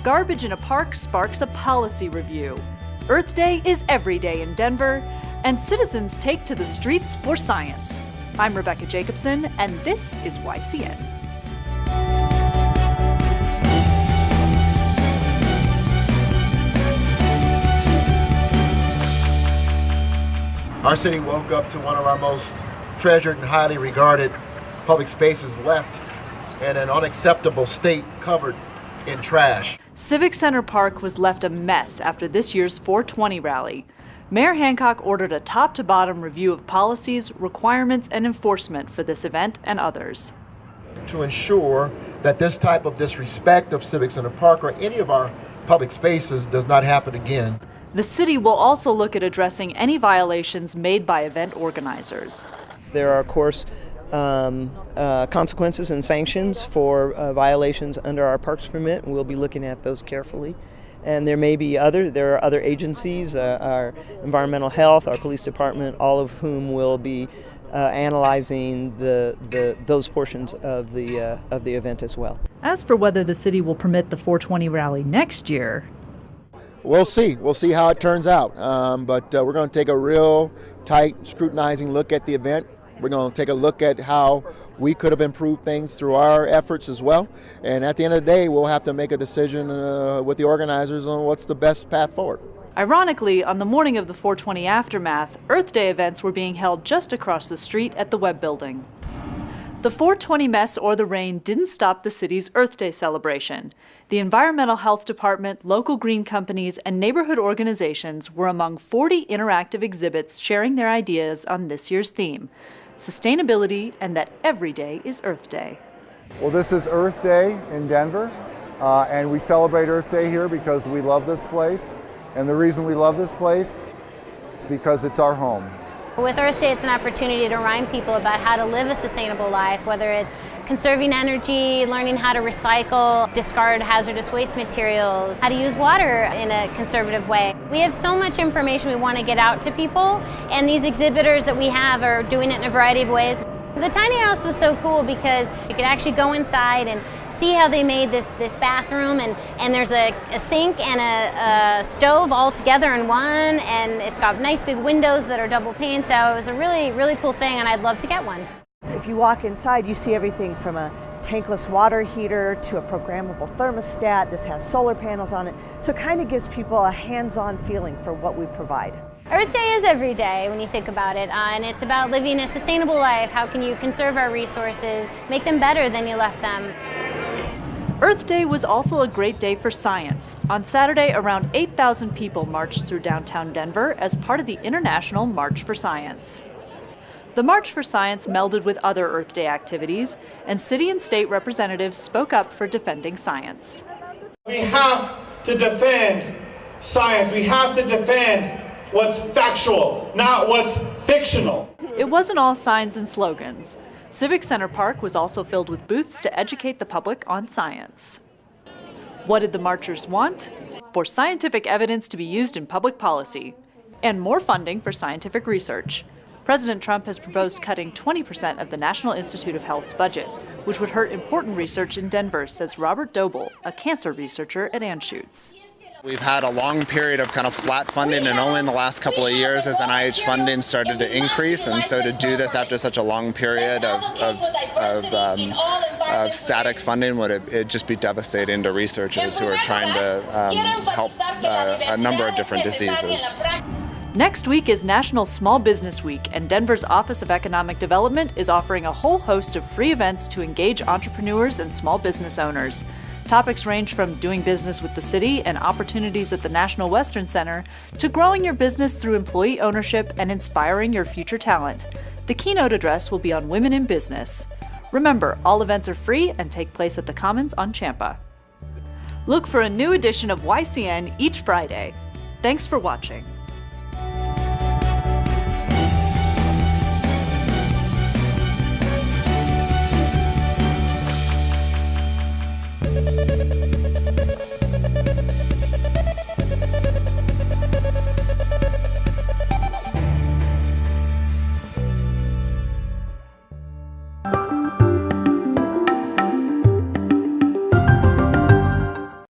Garbage in a park sparks a policy review. Earth Day is every day in Denver, and citizens take to the streets for science. I'm Rebecca Jacobson, and this is YCN. Our city woke up to one of our most treasured and highly regarded public spaces left in an unacceptable state, covered in trash. Civic Center Park was left a mess after this year's 420 rally. Mayor Hancock ordered a top-to-bottom review of policies, requirements, and enforcement for this event and others. To ensure that this type of disrespect of Civic Center Park or any of our public spaces does not happen again. The city will also look at addressing any violations made by event organizers. There are, of course, consequences and sanctions for violations under our parks permit, and we'll be looking at those carefully. And there are other agencies, our environmental health, our police department, all of whom will be analyzing those portions of the event as well. As for whether the city will permit the 420 rally next year, We'll see how it turns out. But we're going to take a real tight, scrutinizing look at the event. We're going to take a look at how we could have improved things through our efforts as well. And at the end of the day, we'll have to make a decision with the organizers on what's the best path forward. Ironically, on the morning of the 420 aftermath, Earth Day events were being held just across the street at the Webb Building. The 420 mess or the rain didn't stop the city's Earth Day celebration. The Environmental Health Department, local green companies, and neighborhood organizations were among 40 interactive exhibits sharing their ideas on this year's theme: sustainability and that every day is Earth Day. Well, this is Earth Day in Denver, and we celebrate Earth Day here because we love this place. And the reason we love this place is because it's our home. With Earth Day, it's an opportunity to remind people about how to live a sustainable life, whether it's conserving energy, learning how to recycle, discard hazardous waste materials, how to use water in a conservative way. We have so much information we want to get out to people, and these exhibitors that we have are doing it in a variety of ways. The tiny house was so cool because you could actually go inside and see how they made this bathroom, and there's a sink and a stove all together in one, and it's got nice big windows that are double pane, so it was a really, really cool thing, and I'd love to get one. If you walk inside, you see everything from a tankless water heater to a programmable thermostat. This has solar panels on it, so it kind of gives people a hands-on feeling for what we provide. Earth Day is every day when you think about it, and it's about living a sustainable life. How can you conserve our resources, make them better than you left them? Earth Day was also a great day for science. On Saturday, around 8,000 people marched through downtown Denver as part of the International March for Science. The March for Science melded with other Earth Day activities, and city and state representatives spoke up for defending science. We have to defend science. We have to defend what's factual, not what's fictional. It wasn't all signs and slogans. Civic Center Park was also filled with booths to educate the public on science. What did the marchers want? For scientific evidence to be used in public policy, and more funding for scientific research. President Trump has proposed cutting 20% of the National Institute of Health's budget, which would hurt important research in Denver, says Robert Doble, a cancer researcher at Anschutz. We've had a long period of kind of flat funding, and only in the last couple of years has NIH funding started to increase. And so to do this after such a long period of static funding would it just be devastating to researchers who are trying to help a number of different diseases. Next week is National Small Business Week, and Denver's Office of Economic Development is offering a whole host of free events to engage entrepreneurs and small business owners. Topics range from doing business with the city and opportunities at the National Western Center to growing your business through employee ownership and inspiring your future talent. The keynote address will be on women in business. Remember, all events are free and take place at the Commons on Champa. Look for a new edition of YCN each Friday. Thanks for watching.